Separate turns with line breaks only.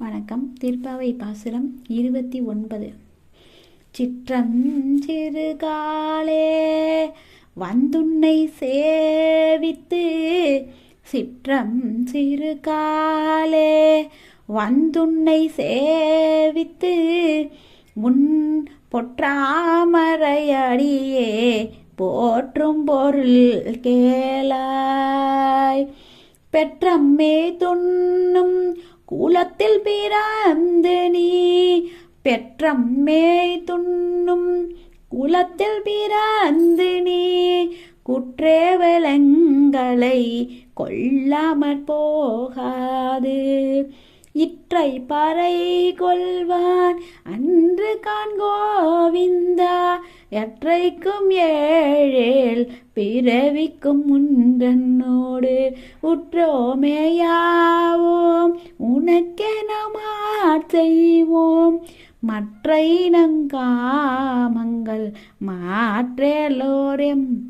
வணக்கம். திருப்பாவை பாசுரம் 29. சிற்றம் சிறுகாலே வந்துன்னை சேவித்து, சிற்றம் சிறுகாலே வந்துன்னை சேவித்து, உன் பொற்றாமரையடியே போற்றும் பொருள் கேளாய். பெற்றம்மே துண்ணும் குலத்தில் பிறந்து நீ, பெற்றம்மே துண்ணும் குலத்தில் பிறந்து நீ, குற்றேவலங்களை கொல்லாமற் போகாது. இற்றை பறை கொள்வான் அன்று காண் கோவிந்தா, எற்றைக்கும் ஏழேல் பிறவிக்கும் முன்றனோடு உற்றோமேயாவோம் உனக்கென செய்வோம். மற்றை நங்காமங்கள் மாற்றலோரெம்